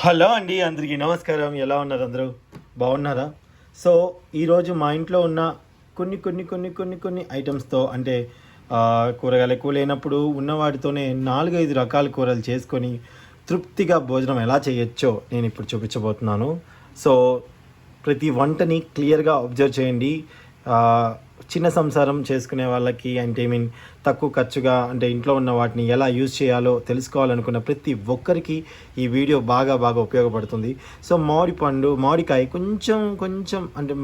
Hello అండి, అందరికీ నమస్కారం. ఎలా ఉన్నారు? అందరూ బాగున్నారా? సో ఈరోజు మా ఇంట్లో ఉన్న కొన్ని ఐటమ్స్తో అంటే కూరగాయలు ఎక్కువ లేనప్పుడు ఉన్న వాటితోనే 4-5 రకాల కూరలు చేసుకొని తృప్తిగా భోజనం ఎలా చేయొచ్చో నేను ఇప్పుడు చూపించబోతున్నాను. సో ప్రతి వంటని క్లియర్గా అబ్జర్వ్ చేయండి. చిన్న సంసారం చేసుకునే వాళ్ళకి అంటే తక్కువ ఖర్చుగా అంటే ఇంట్లో ఉన్న వాటిని ఎలా యూజ్ చేయాలో తెలుసుకోవాలనుకున్న ప్రతి ఒక్కరికి ఈ వీడియో బాగా ఉపయోగపడుతుంది. సో మామిడికాయ కొంచెం అంటే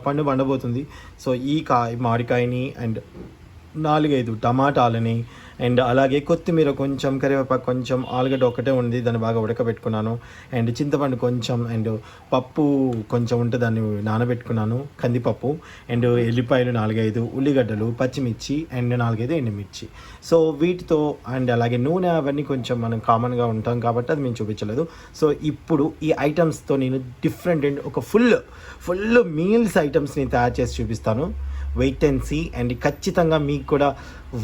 పండు పండబోతుంది. సో ఈ మామిడికాయని అండ్ 4-5 టమాటాలని అండ్ అలాగే కొత్తిమీర కొంచెం, కరివేపాకు కొంచెం, ఆలుగడ్డ ఒకటే ఉంది, దాన్ని బాగా ఉడకబెట్టుకున్నాను. అండ్ చింతపండు కొంచెం అండ్ పప్పు కొంచెం ఉంటే దాన్ని నానబెట్టుకున్నాను, కందిపప్పు. అండ్ ఎల్లిపాయలు 4-5, ఉల్లిగడ్డలు, పచ్చిమిర్చి అండ్ 4-5 ఎండుమిర్చి. సో వీటితో అండ్ అలాగే నూనె అవన్నీ కొంచెం మనం కామన్గా ఉంటాం కాబట్టి అది మేము చూపించలేదు. సో ఇప్పుడు ఈ ఐటమ్స్తో నేను డిఫరెంట్ అండ్ ఒక ఫుల్ మీల్స్ ఐటమ్స్ని తయారు చేసి చూపిస్తాను. Wait and see. అండ్ ఖచ్చితంగా మీకు కూడా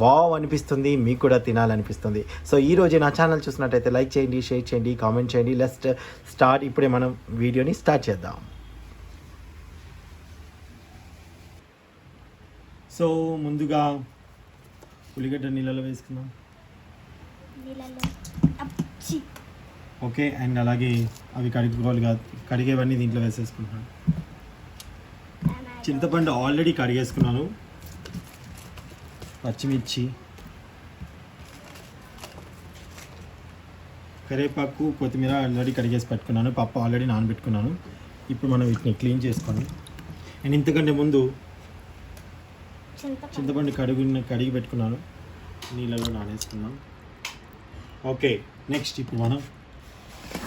వావ్ అనిపిస్తుంది, మీకు కూడా తినాలనిపిస్తుంది. సో ఈరోజు నా ఛానల్ చూసినట్టయితే లైక్ చేయండి, షేర్ చేయండి, కామెంట్ చేయండి. Let's start. ఇప్పుడే మనం వీడియోని స్టార్ట్ చేద్దాం. సో ముందుగా ఉల్లిగడ్డ నీళ్ళలో వేసుకుందాం. ఓకే. అండ్ అలాగే అవి కడిగేవన్నీ దీంట్లో వేసేసుకుంటున్నాను. చింతపండు ఆల్రెడీ కడిగేసుకున్నాను. పచ్చిమిర్చి, కరివేపాకు, కొత్తిమీర ఆల్రెడీ కడిగేసి పెట్టుకున్నాను. పప్పు ఆల్రెడీ నానబెట్టుకున్నాను. ఇప్పుడు మనం వీటిని క్లీన్ చేసుకొని అండ్ ఇంతకంటే ముందు చింతపండు కడిగి పెట్టుకున్నాను, నీళ్ళలో నానేసుకున్నాం. ఓకే, నెక్స్ట్ ఇప్పుడు మనం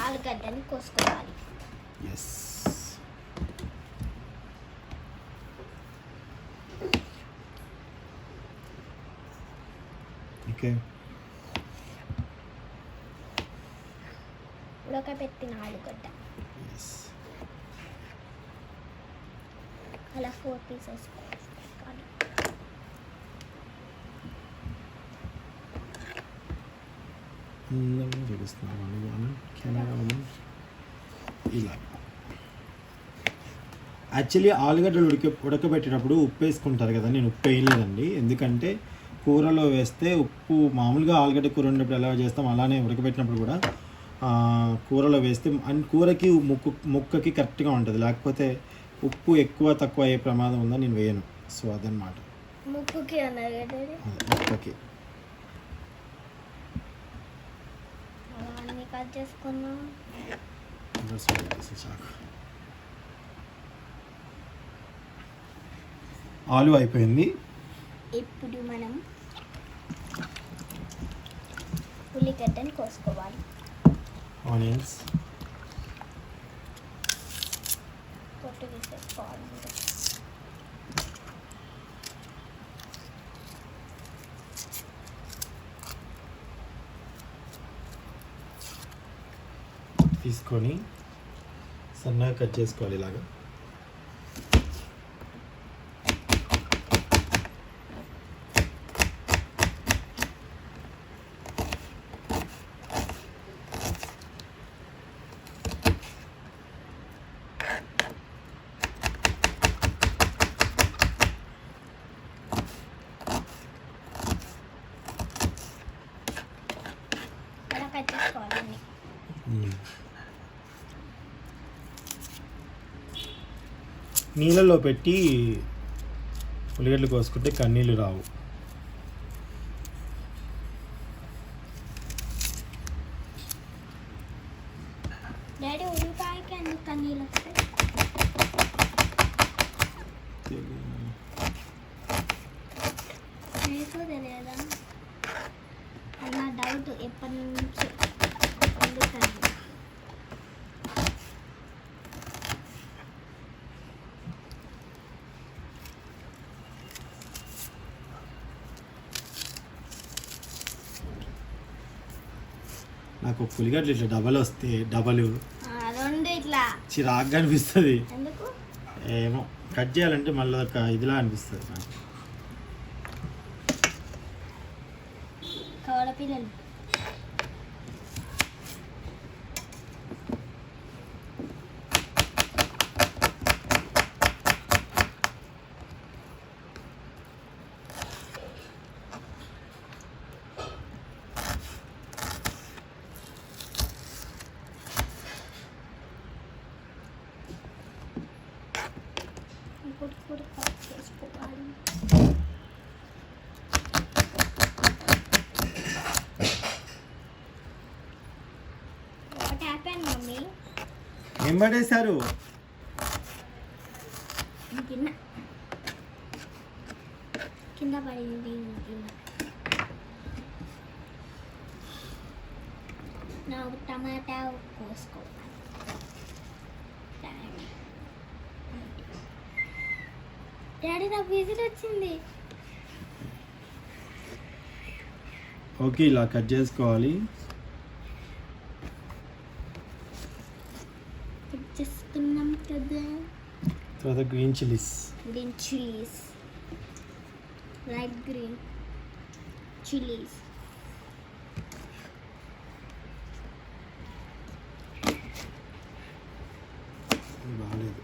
ఆలుగడ్డని కోసుకోవాలి. ఎస్. ఓకే, ఉడకబెట్టిన ఆలుగడ్డ అలా 4 పీసెస్ చూపిస్తున్నాను కెమెరా. ఇలా యాక్చువల్లీ ఆలుగడ్డలు ఉడకబెట్టేటప్పుడు ఉప్పు వేసుకుంటారు కదా, నేను ఉప్పు వేయలేదండి. ఎందుకంటే కూరలో వేస్తే ఉప్పు మామూలుగా ఆలుగడ్డ కూర ఉన్నప్పుడు ఎలా చేస్తాం అలానే ఉడకబెట్టినప్పుడు కూడా కూరలో వేస్తే కూరకి ముక్కకి కరెక్ట్గా ఉంటుంది. లేకపోతే ఉప్పు ఎక్కువ తక్కువ అయ్యే ప్రమాదం ఉందని నేను వేయను. సో అదనమాట. ముక్కకి కట్ చేసుకున్నాం. ఆలు అయిపోయింది. ఇప్పుడు మనం ఉల్లిగడ్డని కోసుకోవాలి. ఆనియన్స్ పొట్టు తీసేసుకోవాలి. తీసుకొని సన్నగా కట్ చేసుకోవాలి ఇలాగా. నీళ్ళలో పెట్టి ఉల్లిగడ్డలు కోసుకుంటే కన్నీళ్ళు రావు. డాడీ ఉల్లిపాయకి ఎందుకు కన్నీళ్ళు వస్తాయి? నీకు తెలియదా? అన్న డౌట్ ఎప్పటి నుంచి. నాకు ఉల్లిగడ్డలు ఇట్లా డబల్ రెండు ఇట్లా చిరాగ్గా అనిపిస్తుంది. ఏమో కట్ చేయాలంటే మళ్ళీ ఒక ఇదిలా అనిపిస్తుంది నాకు. పొడి పొడి కట్ చేసుకోవాలి. What happen mummy? ఏం పడేశారు? గిన్నె కింద పడింది. గిన్నె నా టమాటా కోసుకోవాలి. డాడీ నాకు విజిల్ వచ్చింది. ఓకే, ఇలా కట్ చేసుకోవాలి. కట్ చేసుకున్నాం కదా. తర్వాత green chillies. Green chillies, light green chillies. బాగాలేదు.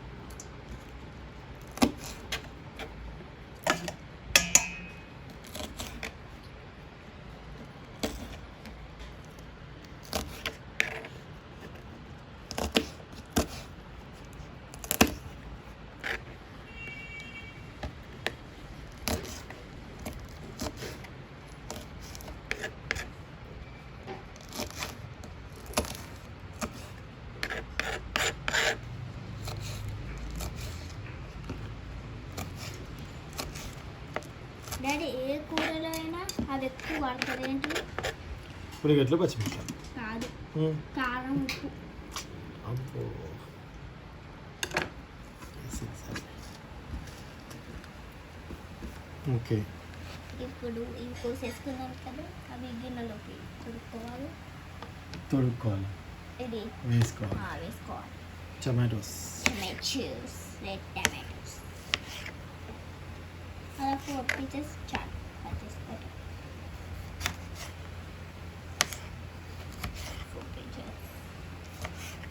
డాడీ ఏ కూరలో అయినా అది ఎక్కువ వాడతారు. ఏంటి? ఉల్లిగడ్డలు, పచ్చిమిర్చి. కాదు, కారం, ఉప్పు. అబ్బో, ఓకే. ఇప్పుడు ఇవి కోసేసుకున్నాం కదా, అవి గిన్నెలోకి తొడుక్కోవాలి. ఇది వేసుకోవాలి. వేసుకోవాలి. టమాటోస్, రెడ్ టమాటోస్ అలా 4 పీసెస్ చాలు. కట్ చేసుకోవాలి. 4 పీసెస్.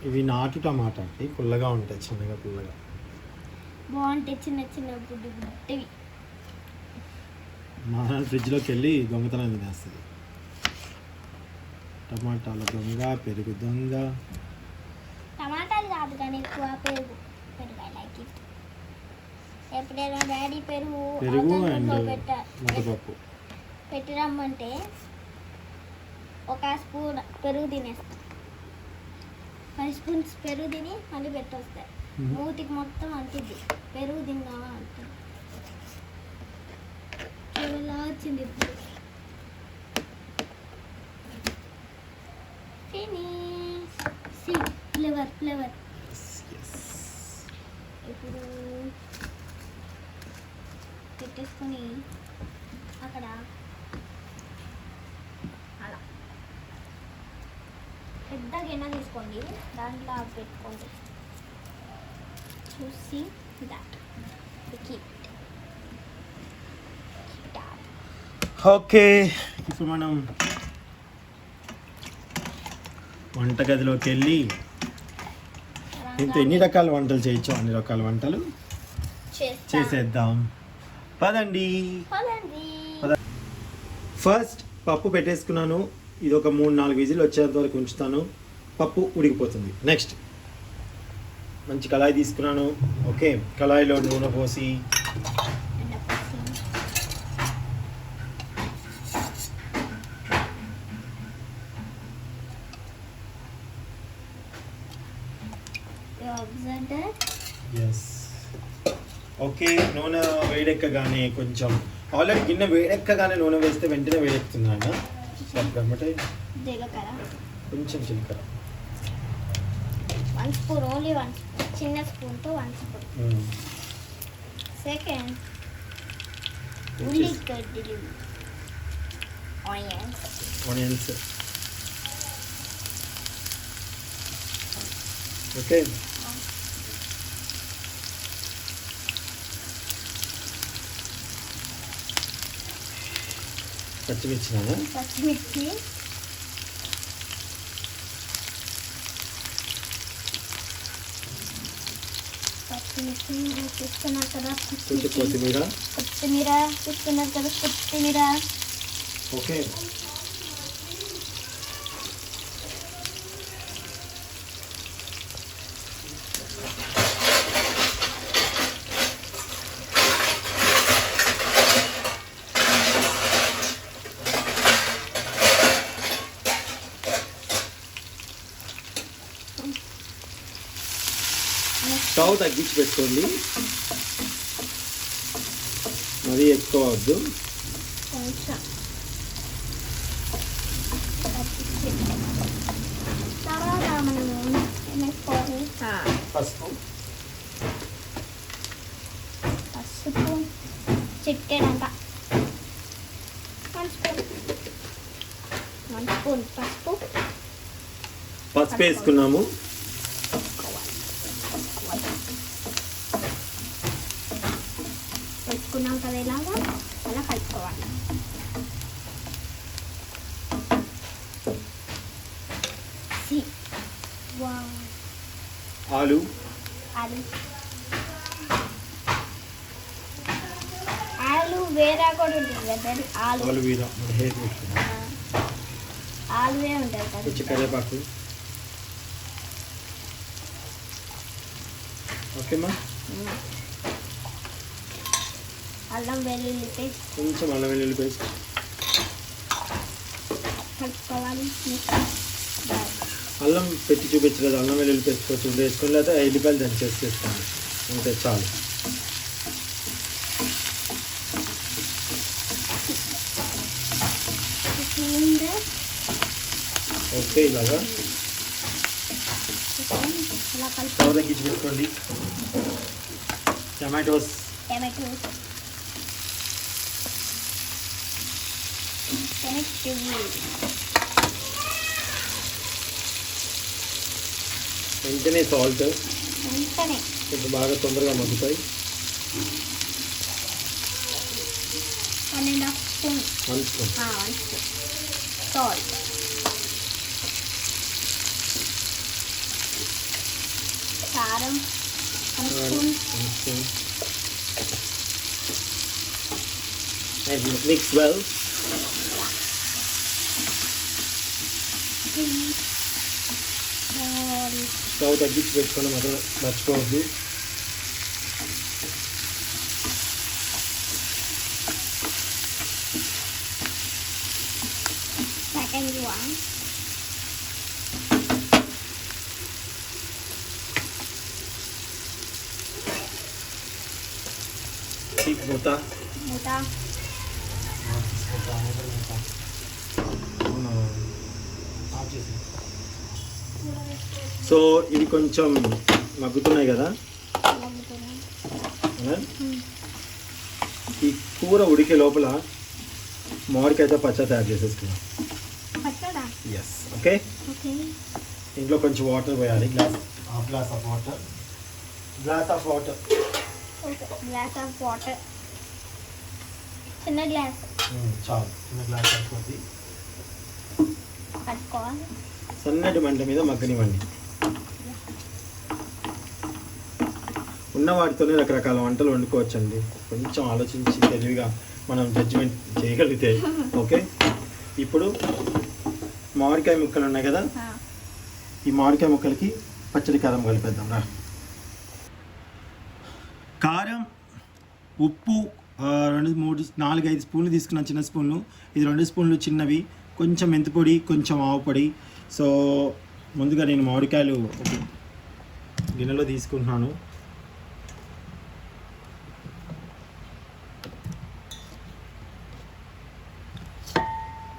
ఇవి నాటు టమాటా అండి, పుల్లగా ఉంటాయి, చిన్నగా పుల్లగా బాగుంటాయి. చిన్న చిన్న గుడ్డు గుడ్డవి. మా ఫ్రిడ్జ్లోకి వెళ్ళి దొంగతనం తినేస్తుంది. టమాటాల దొంగ, పెరుగు దొంగ. టమాటాలు కాదు కానీ ఎక్కువ పెరుగు. పెరుగు ఐ లైక్ ఇట్. ఎప్పుడైనా డాడీ పెరుగు అండ్ ముద్దపప్పు పెట్టి రమ్మంటే 1 స్పూన్ పెరుగు తినేస్తాం. 5 స్పూన్స్ పెరుగు తిని మళ్ళీ పెట్టొస్తాయి. మూతికి మొత్తం అంటుంది. పెరుగు తిందామా అంటుంది. ఇలా వచ్చింది ఇప్పుడు. ఫినిష్. ఫ్లేవర్. ఇప్పుడు పెట్టేసుకొని అక్కడ అలా పెద్ద గిన్నె తీసుకోండి, దాంట్లో పెట్టుకోండి. చూసి దాట్ ఓకే. ఇప్పుడు మనం వంటగదిలోకి వెళ్ళి దీంతో ఎన్ని రకాల వంటలు చేయొచ్చు అన్ని రకాల వంటలు చేసేద్దాం. పదండి. ఫస్ట్ పప్పు పెట్టేసుకున్నాను. ఇది ఒక 3-4 విజిల్ వచ్చేంత వరకు ఉంచుతాను. పప్పు ఉడికిపోతుంది. నెక్స్ట్ మంచి కళాయి తీసుకున్నాను. ఓకే, కళాయిలో నూనె పోసి ఓకే, నూనె వేడెక్కగానే కొంచెం ఆల్రెడీ గిన్నె వేడెక్కగానే నూనె వేస్తే వెంటనే వేడెక్కుతుంది ఆయన. కొంచెం జీలకర్ర 1 స్పూన్, ఓన్లీ 1 స్పూన్, చిన్న స్పూన్తో 1 స్పూన్. సెకండ్ ఉల్లిగడ్డలు, ఆనియన్స్. ఓకే, పచ్చిమిర్చి తీసుకున్నారు కదా, కొంచెం కొత్తిమీర తీసుకున్నారు కదా, కొత్తిమీర. ఓకే, స్టవ్ తగ్గించి పెట్టుకోండి, మరీ ఎక్కువ వద్దు. కొంచెం తర్వాత మనము ఏమేసుకోవాలి? పసుపు పసుపు చిట్టేడంట, 1 స్పూన్ పసుపు వేసుకున్నాము. వేసుకున్నాం కదా, ఇలాగా అలా కలుపుకోవాలి. ఆలు ఆలు వేరే కూడా ఉంటుంది కదా, ఆలు వీర ఆలువే ఉంటుంది కదా. కొంచెం కరివేపాకు. ఓకేమ్మా. అల్లం వెల్లుల్లి పేస్ట్, కొంచెం అల్లం వెల్లుల్లి పేస్ట్ కలుపుకోవాలి. అల్లం పెట్టి చూపించలేదు, అల్లం వెల్లుల్లి పేస్ట్ కొంచెం వేసుకుని లేదా ఎల్లిపాయలు దంచేసి చేసుకోండి, అంతే చాలు. ఓకే, ఇలాగా స్టవ్ తగ్గించి పెట్టుకోండి. టమాటోస్ వెంటనే సాల్ట్ కొంచెం బాగా తొందరగా మగ్గుతాయి. 1 స్పూన్ సాల్ట్, కారం 1 spoon. And mix well. Stove తగ్గించి పెట్టుకోండి, మొదలు మర్చిపోవద్దు. Second one. మూత. సో ఇవి కొంచెం మగ్గుతున్నాయి కదా, ఈ కూర ఉడికే లోపల మామిడికాయతో పచ్చడి తయారు చేసేసుకున్నాం. Yes, okay. ఇంట్లో కొంచెం వాటర్ పోయాలి, గ్లాస్ ఆఫ్ వాటర్. చిన్న గ్లాస్ చాలు, చిన్న గ్లాస్ సరిపోద్ది. కట్టుకోవాలి. సన్నటి మంట మీద మగ్గనివ్వండి. ఉన్న వాటితోనే రకరకాల వంటలు వండుకోవచ్చండి, కొంచెం ఆలోచించి తెలివిగా మనం జడ్జిమెంట్ చేయగలిగితే. ఓకే, ఇప్పుడు మామిడికాయ ముక్కలు ఉన్నాయి కదా, ఈ మామిడికాయ ముక్కలకి పచ్చడి కారం కలిపేద్దాం రా. కారం, ఉప్పు 2, 3, 4, 5 స్పూన్లు తీసుకున్నాను, చిన్న స్పూన్లు. ఇది 2 స్పూన్లు చిన్నవి, కొంచెం మెంతిపొడి, కొంచెం ఆవు పొడి. సో ముందుగా నేను మామిడికాయలు గిన్నెలో తీసుకుంటున్నాను.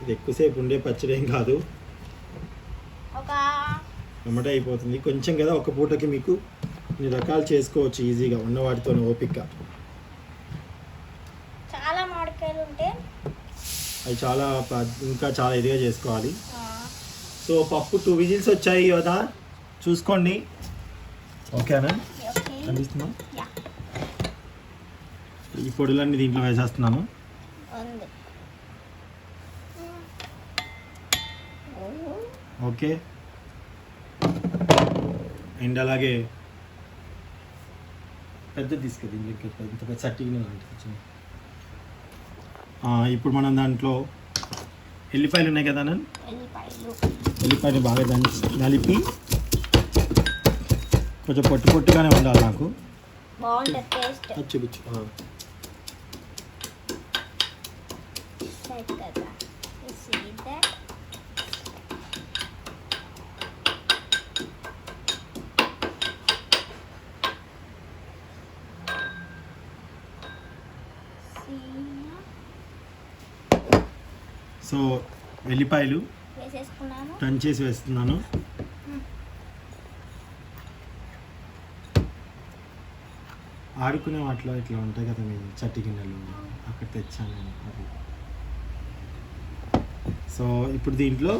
ఇది ఎక్కువసేపు ఉండే పచ్చడి ఏం కాదు, వెంబటే అయిపోతుంది. కొంచెం కదా, ఒక పూటకి మీకు ఇన్ని రకాలు చేసుకోవచ్చు ఈజీగా, ఉన్న వాటితో ఓపిక. చాలా మామిడికాయలు ఉంటే అవి ఇంకా చాలా ఇదిగా చేసుకోవాలి. సో పప్పు 2 విజిల్స్ వచ్చాయి కదా, చూసుకోండి. ఓకేనా, కనిపిస్తున్నా? ఈ పొడులన్నీ దీంట్లో వేసేస్తున్నాము. ఓకే, అండ్ అలాగే పెద్ద తీసుకెళ్ళి ఇంత పెద్ద సట్టిగా వచ్చింది. ఇప్పుడు మనం దాంట్లో ఎల్లిపాయలు ఉన్నాయి కదా, ఎల్లిపాయలు బాగా నలిపి కొంచెం పొట్టుగానే ఉండాలి నాకు. చూపించు. సో వెల్లిపాయలు వేసేసుకున్నాను. టర్న్ చేసి వేస్తున్నాను. ఆడుకునే వాటిలో ఇట్లా ఉంటాయి కదా మీ చట్టి గిన్నెలు, అక్కడ తెచ్చాను నేను అది. సో ఇప్పుడు దీంట్లో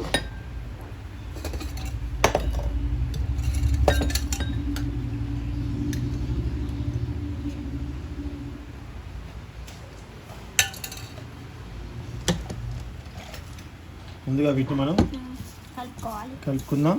ముందుగా వీటిని మనం కలుపుకుందాం.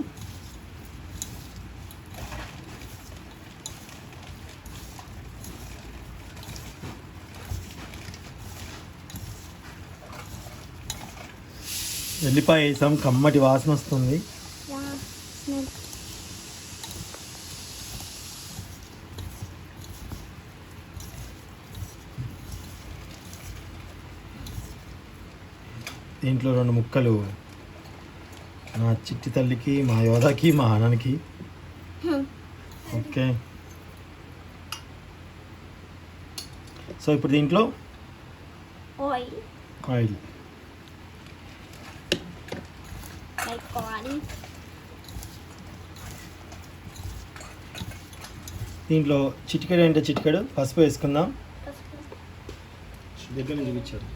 వెల్లిపాయ వేసాం, కమ్మటి వాసన వస్తుంది. దీంట్లో 2 ముక్కలు నా చిట్టి తల్లికి, మా యోధాకి, మా ఆనానికి. ఓకే, సో ఇప్పుడు దీంట్లో ఆయిల్ దీంట్లో చిటికెడు అంటే చిటికెడు పసుపు వేసుకుందాం. దగ్గర నుంచి చూపించారు.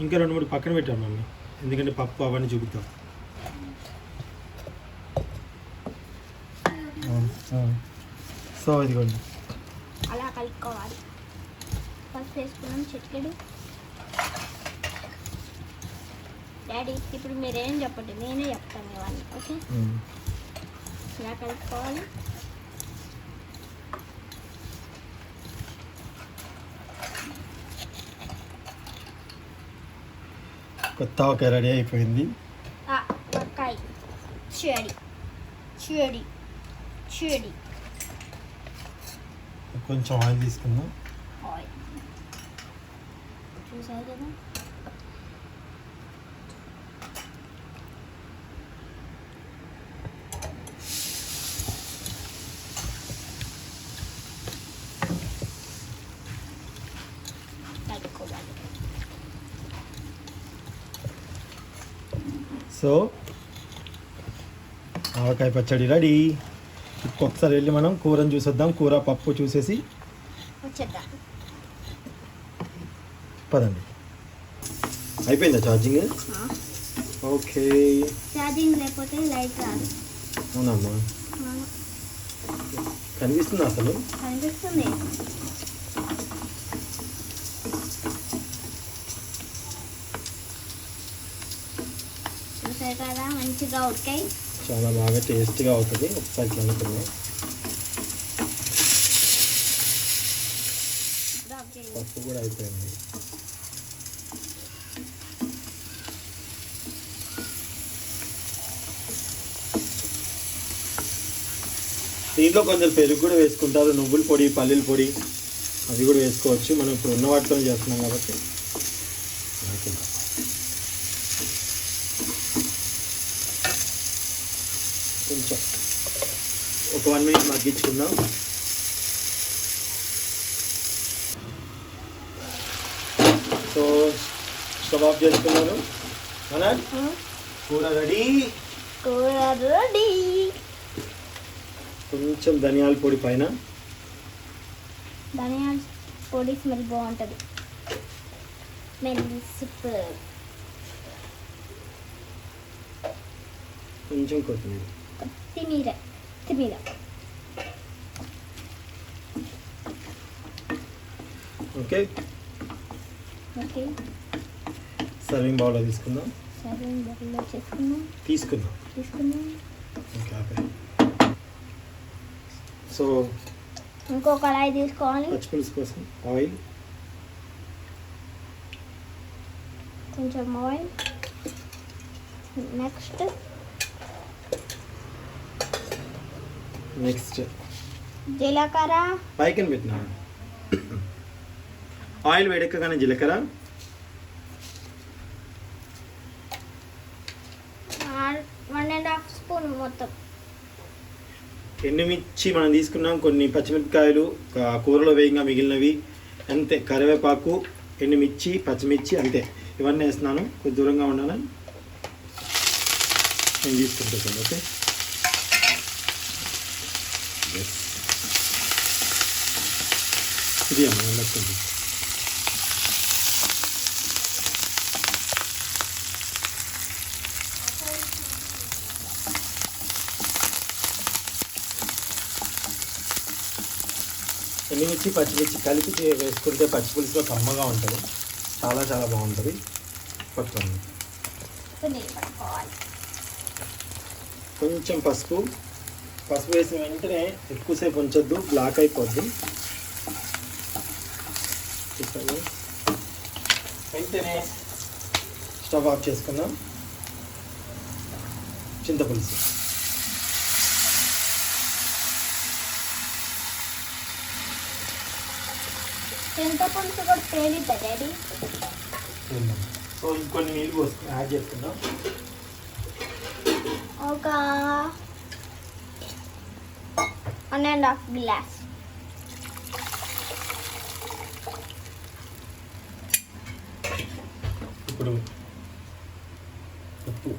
ఇంకా 2-3 పక్కన పెట్టాం మమ్మీ, ఎందుకంటే పప్పు అవన్నీ చూపిద్దాం. సో ఇదిగోండి అలా కలుపుకోవాలి. పసుపు వేసుకున్నాం చిటికెడు. డాడీ ఇప్పుడు మీరేం చెప్పండి, నేనే చెప్తాను ఇవన్నీ. ఓకే, ఇలా కలుపుకోవాలి. కొత్త ఒక రెడీ అయిపోయింది. వంకాయ చెడి చెడి చెడి. కొంచెం ఆయిల్ తీసుకుందాం. ఆయిల్ చూసారు కదా. సో ఆవకాయ పచ్చడి రెడీ. ఒకసారి వెళ్ళి మనం కూరని చూసేద్దాం. కూర పప్పు చూసేసి వచ్చేద్దాం. పదండి. అయిపోయిందా ఛార్జింగ్? ఓకే, ఛార్జింగ్ లేకపోతే లైట్ రాదు. అవునమ్మా, కనిపిస్తుందా? అసలు కనిపిస్తుంది. చూసారు కదా, మంచిగా ఉడికాయి. చాలా బాగా టేస్ట్గా అవుతుంది. ఒకసారి కలుపుకుందాం. పప్పు కూడా అయిపోయింది. దీంట్లో కొంచెం పెరుగు కూడా వేసుకుంటారు, నువ్వుల పొడి, పల్లీల పొడి, అది కూడా వేసుకోవచ్చు. మనం ఇప్పుడు ఉన్న వాటితో చేస్తున్నాం కాబట్టి. కొంచెం ఒక 1 మినిట్ మగ్గించుకుందాం. సో స్టవ్ ఆఫ్ చేసుకున్నాను. కూర రెడీ. కూర రెడీ. కొంచెం ధనియాల పొడి పైన. ధనియాల పొడి స్మెల్ బాగుంటుంది. Smell super. కొంచెం కొత్తిమీర. కొత్తిమీర. Okay, okay. సర్వింగ్ బౌల్లో తీసుకుందాం. సర్వింగ్ బౌల్లో తీసుకుందాం. Okay, okay. సో ఇంకో కళాయి తీసుకోవాలి. పచ్చిపులుసు కోసం ఆయిల్. కొంచెం ఆయిల్. నెక్స్ట్ జీలకర్ర. పైకని పెట్టినా. ఆయిల్ వేడెక్కగానే జీలకర్ర. 1.5 స్పూన్ మొత్తం. ఎండుమిర్చి మనం తీసుకున్నాం, కొన్ని పచ్చిమిరపకాయలు కూరలో వేయంగా మిగిలినవి అంతే, కరివేపాకు, ఎండుమిర్చి, పచ్చిమిర్చి అంతే. ఇవన్నీ వేస్తున్నాను. కొద్ది దూరంగా ఉండాలని నేను తీసుకుంటాను. ఓకే, ఇది అమ్మ నచ్చింది. ఎండుమిర్చి పచ్చిమిర్చి కలిపి వేసుకుంటే పచ్చి పులుసులో కమ్మగా ఉంటుంది, చాలా చాలా బాగుంటుంది. పట్టుకోండి. కొంచెం పసుపు వేసిన వెంటనే ఎక్కువసేపు ఉంచొద్దు, బ్లాక్ అయిపోద్ది. వెంటనే స్టవ్ ఆఫ్ చేసుకుందాం. చింతపులుసు చింతపులుసు కూడా పేలిద్దా డాడీ? సో ఇంకొన్ని నీళ్ళు పోసుకుని యాడ్ చేసుకుందాం. ఒక 1.5 గ్లాస్. ఇప్పుడు ఉప్పు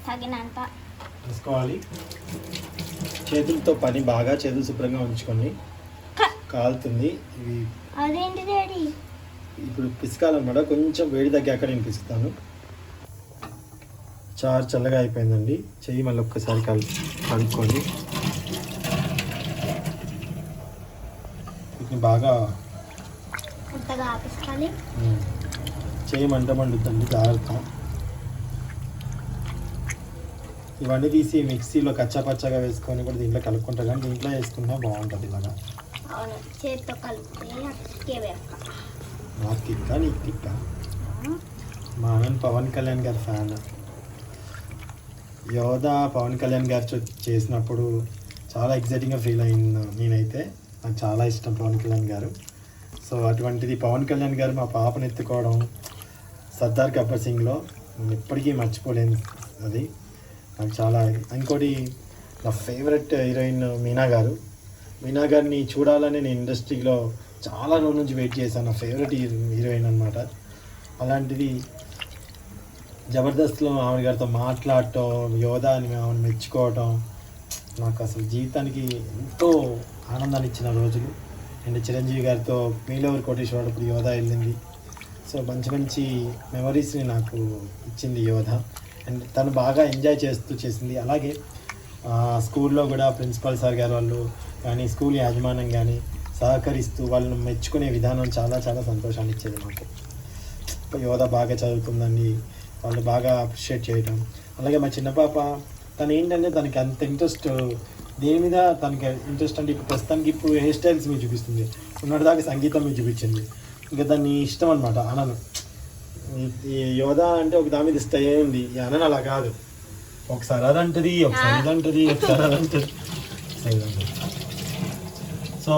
తగినంత వేసుకోవాలి. చేతులతో పని బాగా చేతులు శుభ్రంగా ఉంచుకోండి, కాలుతుంది. ఇవి అదేంటి డాడీ? ఇప్పుడు పిసకాలన్నమాట. కొంచెం వేడి తగ్గాక నేను పిసుకుతాను. చారు చల్లగా అయిపోయిందండి. చెయ్యి మళ్ళీ ఒక్కసారి కలుపుకోండి. వీటిని బాగా పిసకాలి. చెయ్యి మంట మండుద్దండి, జాగ్రత్త. ఇవన్నీ తీసి మిక్సీలో కచ్చాపచ్చాగా వేసుకొని కూడా దీంట్లో కలుపుకుంటా, కానీ దీంట్లో వేసుకున్నా బాగుంటుంది ఇలాగా. అవును, చేతితో కలిపితే నాకు తిక్క, నీకు తిక్క. మా ఆయన పవన్ కళ్యాణ్ గారి ఫ్యాన్. యోధా పవన్ కళ్యాణ్ గారు చేసినప్పుడు చాలా ఎగ్జైటింగ్గా ఫీల్ అయింది నేనైతే. నాకు చాలా ఇష్టం పవన్ కళ్యాణ్ గారు. సో అటువంటిది పవన్ కళ్యాణ్ గారు మా పాపను ఎత్తుకోవడం సర్దార్ గబ్బర్ సింగ్లో నేను ఎప్పటికీ మర్చిపోలేను. అది నాకు చాలా. ఇంకోటి నా ఫేవరెట్ హీరోయిన్ మీనా గారిని చూడాలని నేను ఇండస్ట్రీలో చాలా రోజుల నుంచి వెయిట్ చేశాను. నా ఫేవరెట్ హీరోయిన్ అనమాట. అలాంటిది జబర్దస్త్లో ఆవిడ గారితో మాట్లాడటం, యోధా అని ఆవిడ మెచ్చుకోవటం నాకు అసలు జీవితానికి ఎంతో ఆనందాన్ని ఇచ్చిన రోజులు. అండ్ చిరంజీవి గారితో మీలవర్ కోటేశ్వరుడు ఇప్పుడు యోధా వెళ్ళింది. సో మంచి మంచి మెమరీస్ని నాకు ఇచ్చింది యోధా. అండ్ తను బాగా ఎంజాయ్ చేస్తూ చేసింది. అలాగే స్కూల్లో కూడా ప్రిన్సిపల్ సార్ గారు వాళ్ళు కానీ స్కూల్ యాజమాన్యం కానీ సహకరిస్తూ వాళ్ళని మెచ్చుకునే విధానం చాలా చాలా సంతోషాన్ని ఇచ్చేది మాకు. యోధా బాగా చదువుతుందని వాళ్ళు బాగా అప్రిషియేట్ చేయటం. అలాగే మా చిన్న పాప తను ఏంటంటే తనకి అంత ఇంట్రెస్ట్ దేని మీద తనకి ఇంట్రెస్ట్ అంటే ఇప్పుడు ప్రస్తుతానికి ఇప్పుడు హెయిర్ స్టైల్స్ మీద చూపిస్తుంది, ఉన్నటిదాకా సంగీతం మీద చూపించింది. ఇంకా దాన్ని ఇష్టం అనమాట. అనను ఈ యోధా అంటే ఒక దాని మీద ఇష్టం ఉంది, ఈ అనను అలా కాదు. ఒకసారి అదంటది, ఒకసారి ఇదంటది, ఒకసారి అదంటది. సో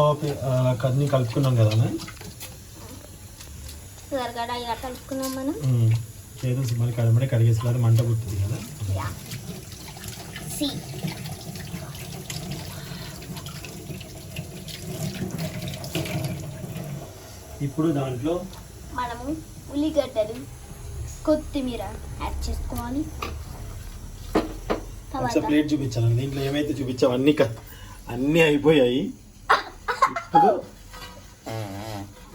కన్నీ కలుపుకున్నాం కదా కలుపుకున్నాం మనం. చేదు మళ్ళీ కడమడే కడిగేసలేదు, మంట పుట్టింది కదా. ఇప్పుడు దాంట్లో మనము ఉల్లిగడ్డలు, కొత్తిమీర యాడ్ చేసుకోవాలి. ఒకసారి ప్లేట్ చూపించాను. దీంట్లో ఏమైతే చూపించావు అన్నీ అయిపోయాయి.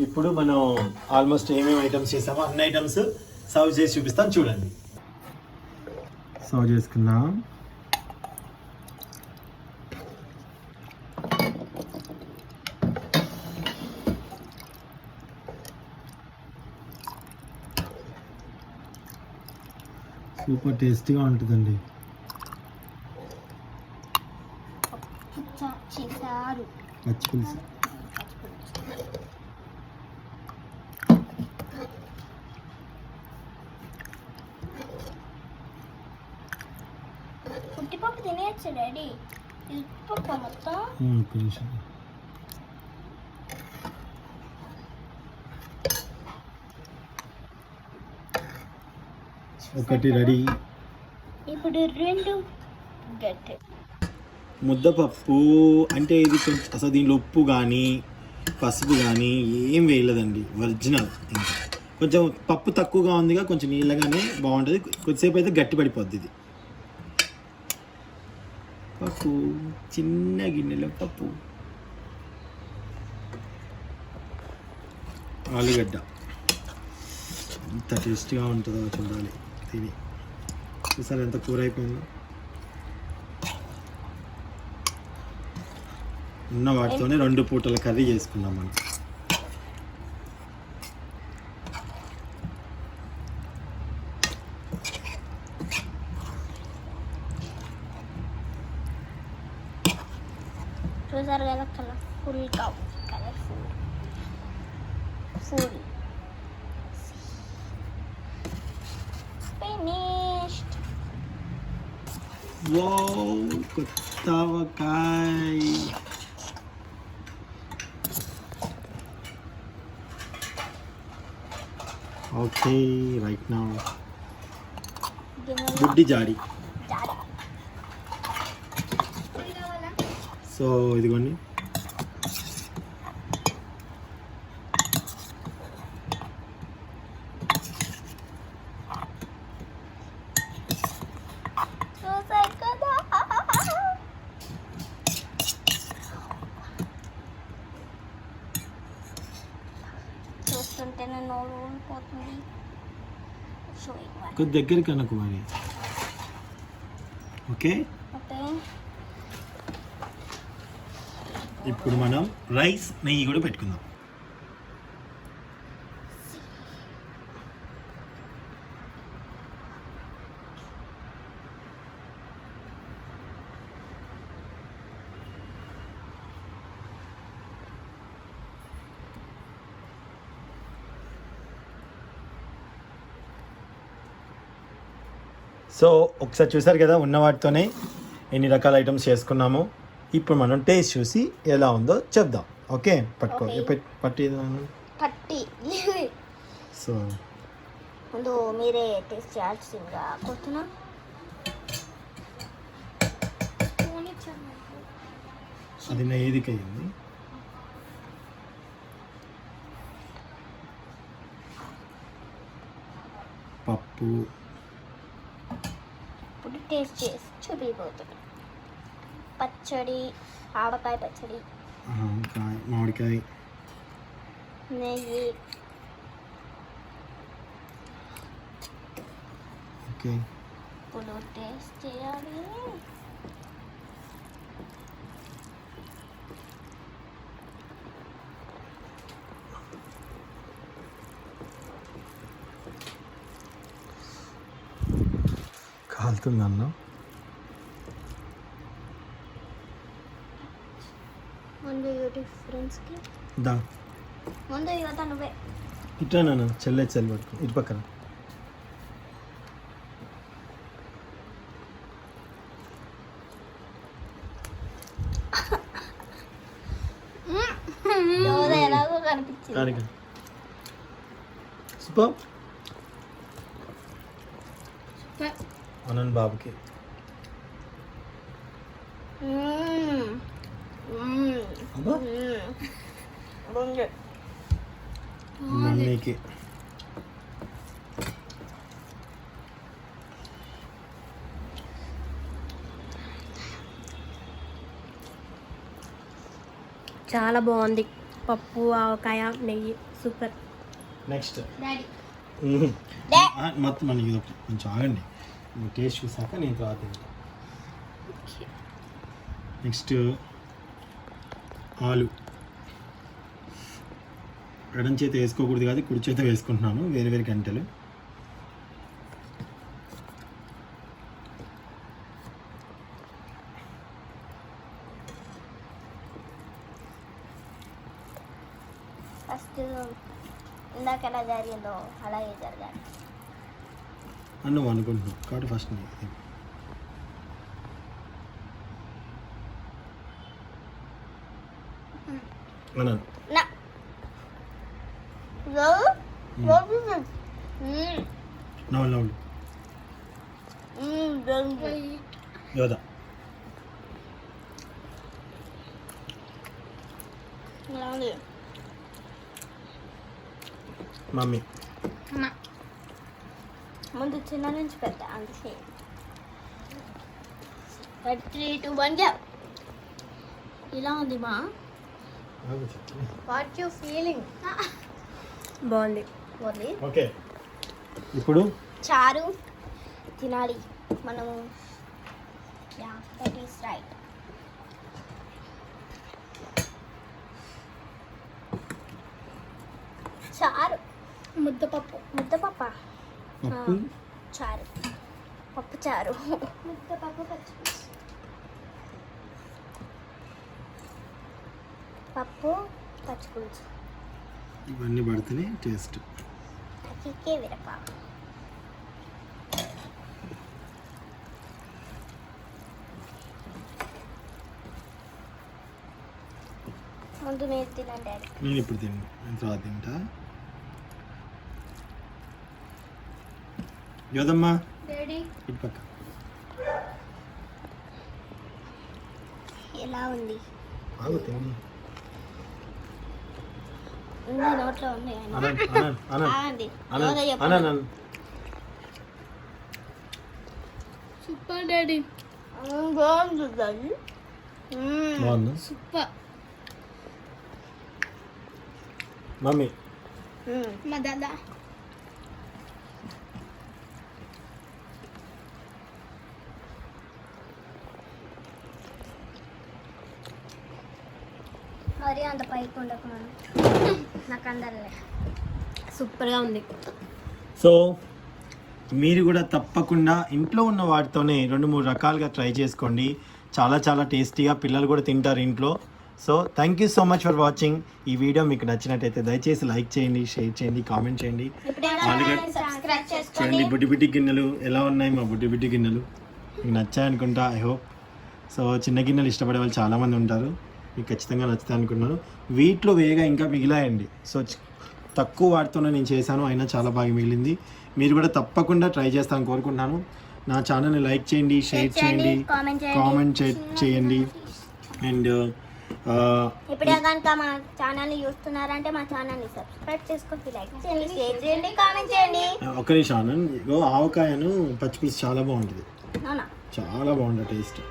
ఇప్పుడు మనం ఆల్మోస్ట్ ఏమేమి ఐటమ్స్ చేసామో అన్ని ఐటమ్స్ సర్వ్ చేసి చూపిస్తాను, చూడండి. సర్వ్ చేసుకున్నాం. సూపర్ టేస్టీగా ఉంటుందండి. పచ్చి పులుసు పుట్టిపప్పు తినేయచ్చు డాడీ. పుట్టిపప్పు మొత్తం కొంచెం ఒకటి రెడీ. ఇప్పుడు రెండు గట్టి ముద్దపప్పు అంటే ఇది కొంచెం అసలు దీనిలో ఉప్పు కానీ పసుపు కానీ ఏం వేయలేదండి, ఒరిజినల్. ఇంకా కొంచెం పప్పు తక్కువగా ఉందిగా, కొంచెం నీళ్ళగానే బాగుంటుంది. కొద్దిసేపు అయితే గట్టి పడిపోద్ది ఇది. పప్పు చిన్న గిన్నెలో పప్పు, ఆలుగడ్డ ఎంత టేస్టీగా ఉంటుందో చూడాలి తిని. చూసారు ఎంత కూర అయిపోయిందో. ఉన్న వాటితోనే 2 పూటల కర్రీ చేసుకున్నాం మనం. చూసారు కదా, కలర్ఫుల్గా కలర్ఫుల్ ఫుల్ ఫినిష్డ్. వావ్, కొత్త ఆవకాయ. ఓకే, రైట్ నౌ బుడ్డి జాడి. సో ఇదిగోండి, చూసారు కదా, చూస్తుంటేనే నోరు ఊరిపోతుంది. కొద్ది దగ్గరికి అనుకో మరి. ఓకే, ఓకే, ఇప్పుడు మనం రైస్ నెయ్యి కూడా పెట్టుకుందాం. సో ఒకసారి చూసారు కదా, ఉన్న వాటితోనే ఎన్ని రకాల ఐటమ్స్ చేసుకున్నాము. ఇప్పుడు మనం టేస్ట్ చూసి ఎలా ఉందో చెప్దాం. ఓకే, పట్టుకో. పట్టి సో ముందు మీరే టేస్ట్ చేయాల్సిందిగా కోరుతున్నా. అది నెయ్యికి అయింది. పప్పు ఇప్పుడు టేస్ట్ చేసి చూపిపోతుంది. పచ్చడి, ఆవకాయ పచ్చడి, మామిడికాయ, నెయ్యి. ఓకే, ఇప్పుడు టేస్ట్ చేయాలి. కాలుతుంది అన్న. ముందు యూట్యూబ్ ఫ్రెండ్స్కి దా ముందు యువత నువ్వే ఇట్లా నాన్న, చెల్లె పట్టుకో, ఇటు పక్కన. ఎలాగో కనిపించింది. సూపర్. అనంత్ బాబుకి మమ్మీకి చాలా బాగుంది. పప్పు, ఆవకాయ, నెయ్యి సూపర్. నెక్స్ట్ డాడీ మొత్తం మనకి ఇది కొంచెం ఆగండి, టేస్ట్ చూసాక నేను తర్వాత తింటా. నెక్స్ట్ ఆలు. ఎడం చేత వేసుకోకూడదు కాదు, కుడి చేత వేసుకుంటున్నాను, వేరే వేరే గంటలు. ఫస్ట్ ఇందాక ఎలా జరిగిందో అలాగే జరగాలి అని నువ్వు అనుకుంటున్నావు కాబట్టి ఫస్ట్ నేను అన్నాను. నవ్వు యోధ బాగుంది. మమ్మీ ముందు చిన్న నుంచి పెద్ద అందుకే 3, 2, 1 ఇలా ఉంది మా. What you feeling? బాగుంది. ఓన్లీ ఓకే ఇప్పుడు చారు తినాలి మనము. Yeah that is right. చారు ముద్దపప్పు పప్పు చారు పప్పు చారు ముద్దపప్పు పచ్చిపులుసు పప్పు పచ్చిపులుసు ఇవన్నీ పడితేనే టేస్ట్. అక్కికే విరప ముందు మీరు తినండి డాడీ. నేను ఇప్పుడు నేను తర్వాత తింటా. యోదమ్మా డాడీ ఇటు పక్క. ఎలా ఉంది? ఆగు తిని. ఉంది నోట్లో ఉంది కానీ. అనంత్ ఆగండి. Super daddy. బాగుంది డాడీ. బాగుందా సూపర్. మమ్మీ? మా దాదా మరి అంత పైకి ఉండకున్నాను, నాకు అందలే. సూపర్గా ఉంది. సో మీరు కూడా తప్పకుండా ఇంట్లో ఉన్న వాటితోనే 2-3 రకాలుగా ట్రై చేసుకోండి. చాలా చాలా టేస్టీగా పిల్లలు కూడా తింటారు ఇంట్లో. So thank you so much for watching. ఈ వీడియో మీకు నచ్చినట్టయితే దయచేసి లైక్ చేయండి, షేర్ చేయండి, కామెంట్ చేయండి. సబ్స్క్రైబ్ చేసుకోండి. చూడండి బుడ్డి బుడ్డి గిన్నెలు ఎలా ఉన్నాయి, మా బుడ్డి బుడ్డి గిన్నెలు మీకు నచ్చాయి అనుకుంటా. I hope so. చిన్న గిన్నెలు ఇష్టపడే వాళ్ళు చాలామంది ఉంటారు, మీకు ఖచ్చితంగా నచ్చుతాయి అనుకున్నాను. వీటిలో వేగా ఇంకా మిగిలాయండి. సో తక్కువ వాటితోనే నేను చేశాను, అయినా చాలా బాగా మిగిలింది. మీరు కూడా తప్పకుండా ట్రై చేస్తాను కోరుకుంటున్నాను. నా ఛానల్ని లైక్ చేయండి, షేర్ చేయండి, కామెంట్ చేయండి. అండ్ ఇప్పుడే కనుక మా ఛానల్ని చూస్తున్నారంటే మా ఛానల్ని సబ్స్క్రైబ్ చేసుకొని లైక్ చేయండి, షేర్ చేయండి, కామెంట్ చేయండి. ఒక్క నిమిషం ఆనంద్, ఇగో ఆవకాయను పచ్చిపులుసు చాలా బాగుంటుంది, అవునా? చాలా బాగుంటుంది టేస్ట్.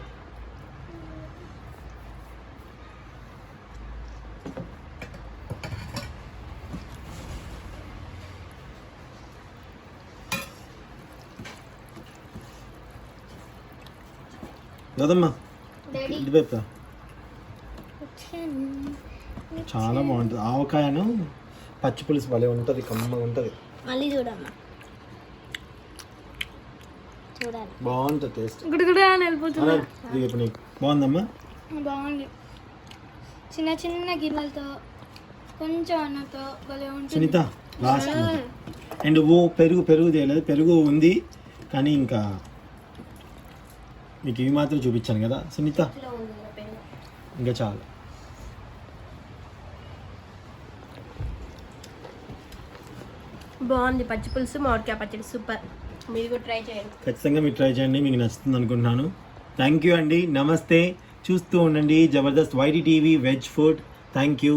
గదమ్మా ఇది పెడతా, చాలా బాగుంటుంది. ఆవకాయను పచ్చిపులుసు భలే ఉంటుంది, కమ్మగా ఉంటుంది. మళ్ళీ చూడమ్మా, చూడాలి. బాగుంటుంది టేస్ట్. వెళ్ళిపోతున్నా. ఇది ఇప్పుడు నీకు బాగుందమ్మా? బాగుంది. చిన్న చిన్న గిన్నెలతో కొంచెం అన్నతో భలే ఉంటుంది. సునీత లాస్ట్. అండ్ పెరుగు తేలేదు, పెరుగు ఉంది కానీ ఇంకా మీకు ఇవి మాత్రం చూపించాను కదా సునీత, ఇంకా చాలు. బాగుంది పచ్చి పులుసు, మామిడికాయ పచ్చడి సూపర్. మీరు కూడా ట్రై చేయండి. ఖచ్చితంగా మీరు ట్రై చేయండి, మీకు నచ్చుతుంది అనుకుంటున్నాను. థ్యాంక్ యూ అండి, నమస్తే. చూస్తూ ఉండండి Jabardasth YT TV veg food. Thank you.